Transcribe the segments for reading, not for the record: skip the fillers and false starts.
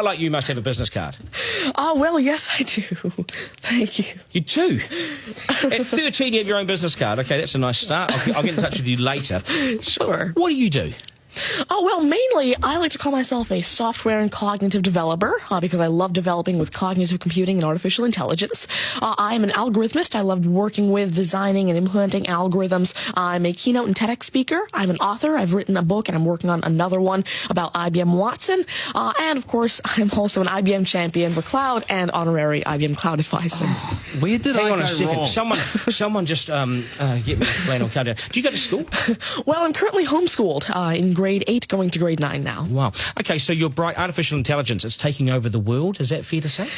Like you must have a business card. Well, yes, I do. Thank you. You do? At 13, you have your own business card. Okay, that's a nice start. I'll get in touch with you later. Sure. What do you do? Oh, well, mainly, I like to call myself a software and cognitive developer because I love developing with cognitive computing and artificial intelligence. I am an algorithmist. I love working with, designing, and implementing algorithms. I'm a keynote and TEDx speaker. I'm an author. I've written a book, and I'm working on another one about IBM Watson. And, of course, I'm also an IBM champion for cloud and honorary IBM cloud advisor. Where did Hang I on go a second. wrong? Someone just get me a flannel card down. Do you go to school? Well, I'm currently homeschooled in grade 8, going to grade 9 now. Wow. Okay, so you're bright. Artificial intelligence, it's taking over the world. Is that fair to say?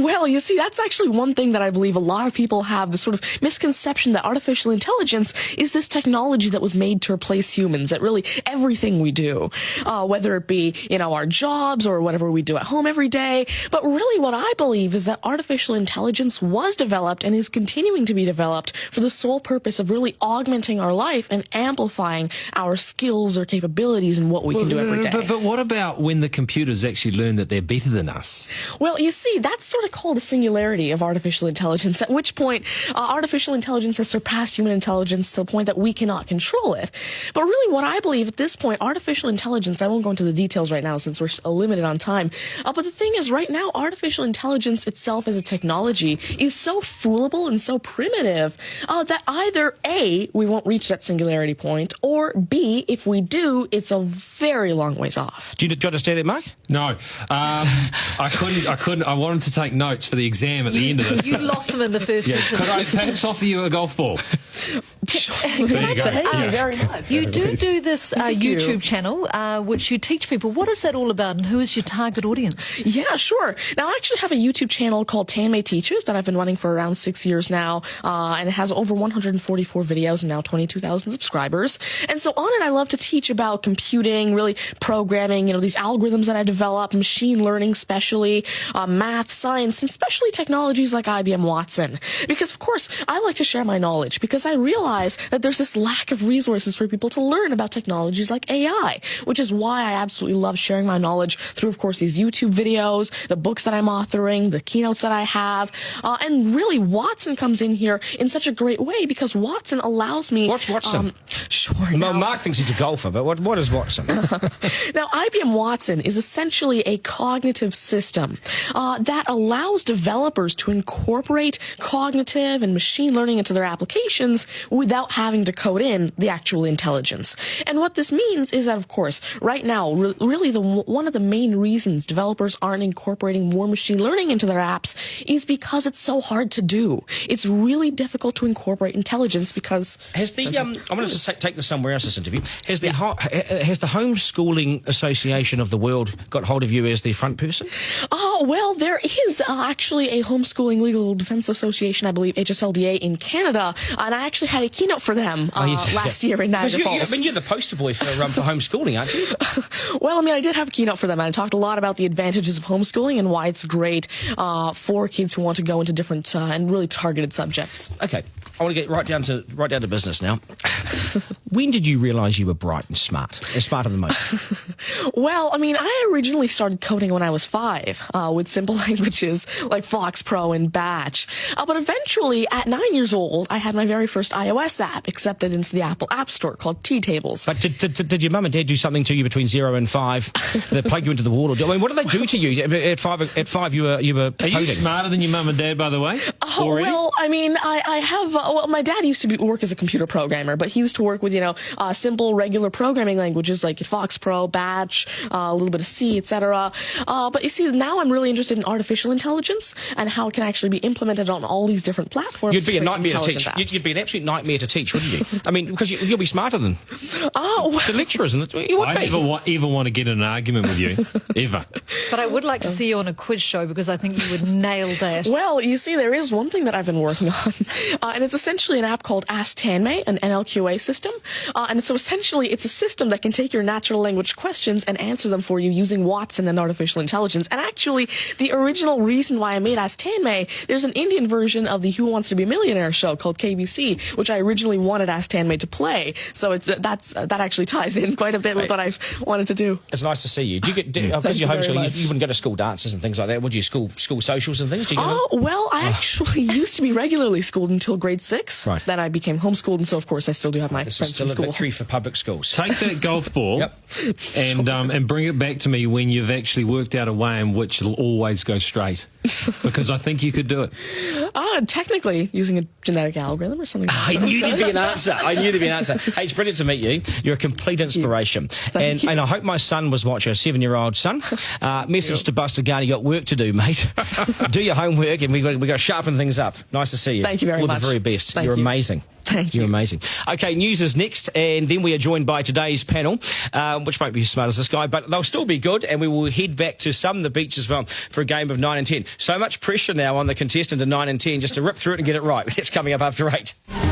Well, you see, that's actually one thing that I believe a lot of people have, the sort of misconception that artificial intelligence is this technology that was made to replace humans at really everything we do, whether it be, our jobs or whatever we do at home every day. But really what I believe is that artificial intelligence was developed and is continuing to be developed for the sole purpose of really augmenting our life and amplifying our skills or capabilities and what we can do every day. But what about when the computers actually learn that they're better than us? Well, you see, that's sort of called a singularity of artificial intelligence, at which point artificial intelligence has surpassed human intelligence to the point that we cannot control it. But really what I believe at this point, artificial intelligence, I won't go into the details right now since we're limited on time, but the thing is right now, artificial intelligence itself as a technology is so foolable and so primitive that either A, we won't reach that singularity point, or B, if we do, it's a very long ways off. Do you understand that, Mark? No. I couldn't. I wanted to take notes for the exam at the end of it. You lost them in the first sentence. Could I perhaps offer you a golf ball? There you go. Thank you very much. You do this YouTube channel, which you teach people. What is that all about, and who is your target audience? Yeah, sure. Now, I actually have a YouTube channel called Tanmay Teaches that I've been running for around 6 years now, and it has over 144 videos and now 22,000 subscribers. And so on it, I love to teach about computing, really programming, these algorithms that I develop, machine learning especially, math, science, and especially technologies like IBM Watson. Because, of course, I like to share my knowledge because I realize that there's this lack of resources for people to learn about technologies like AI, which is why I absolutely love sharing my knowledge through, of course, these YouTube videos, the books that I'm authoring, the keynotes that I have, and really Watson comes in here in such a great way because Watson allows me... What's Watson? Sure. Well, Mark thinks he's a golfer, but what is Watson? Now, IBM Watson is essentially a cognitive system that allows developers to incorporate cognitive and machine learning into their applications without having to code in the actual intelligence. And what this means is that, of course, right now, really one of the main reasons developers aren't incorporating more machine learning into their apps is because it's so hard to do. It's really difficult to incorporate intelligence because... Has the I'm going to take this somewhere else, this interview. Has the Homeschooling Association of the World got hold of you as the front person? Well, there is actually a Homeschooling Legal Defense Association, I believe, HSLDA in Canada, and I actually had a keynote for them last year in Niagara Falls. You're the poster boy for homeschooling, aren't you? Well, I did have a keynote for them, and I talked a lot about the advantages of homeschooling and why it's great for kids who want to go into different and really targeted subjects. Okay, I want to get right down to business now. When did you realise you were bright and smarter than most? Well, I originally started coding when I was 5 with simple languages like Fox Pro and Batch. But eventually, at 9 years old, I had my very first iOS app accepted into the Apple App Store called T-Tables. But did your mum and dad do something to you between 0 and 5 that plugged you into the wall? What did they do to you at 5? At 5, you were Are you smarter than your mum and dad, by the way? Well, I have. My dad used to work as a computer programmer, but he used to work with simple regular programming languages like Fox Pro, Batch, a little bit of C, etc. But you see, now I'm really interested in artificial intelligence and how it can actually be implemented on all these different platforms. You'd be a nightmare to teach. You'd be an absolute nightmare to teach, wouldn't you? Because you'll be smarter than the lecturers. I never even want to get in an argument with you, ever. But I would like to see you on a quiz show because I think you would nail that. Well, you see, there is one thing that I've been working on, and it's essentially an app called Ask Tanmay, an NLQA system, And so essentially it's a system that can take your natural language questions and answer them for you using Watson and artificial intelligence. And actually, the original reason why I made Ask Tanmay, there's an Indian version of the Who Wants to Be a Millionaire show called KBC, which I originally wanted Ask Tanmay to play. So that actually ties in quite a bit with what I wanted to do. It's nice to see you. Do you get because you're homeschooled? You wouldn't go to school dances and things like that, would you? School socials and things. Do you Oh well, I actually used to be regularly schooled until grade 6. Right. Then I became homeschooled, and so of course I still do have my This is friends still from a school. victory for public schools. Take that golf ball Yep. and bring it back to me when you've actually worked out a way in which it'll always go straight. Because I think you could do it. Technically, using a genetic algorithm or something. I knew there'd be an answer. Hey, it's brilliant to meet you. You're a complete inspiration. Thank you. And I hope my son was watching, a 7-year-old son. Message to Buster Garner, you got work to do, mate. Do your homework, and we got to sharpen things up. Nice to see you. Thank you very All much. the very best. Thank You're you. amazing. Thank you. You're amazing. Okay, news is next, and then we are joined by today's panel, which won't be as smart as this guy, but they'll still be good, and we will head back to some of the beach as well for a game of 9 and 10. So much pressure now on the contestant of 9 and 10 just to rip through it and get it right. It's coming up after 8.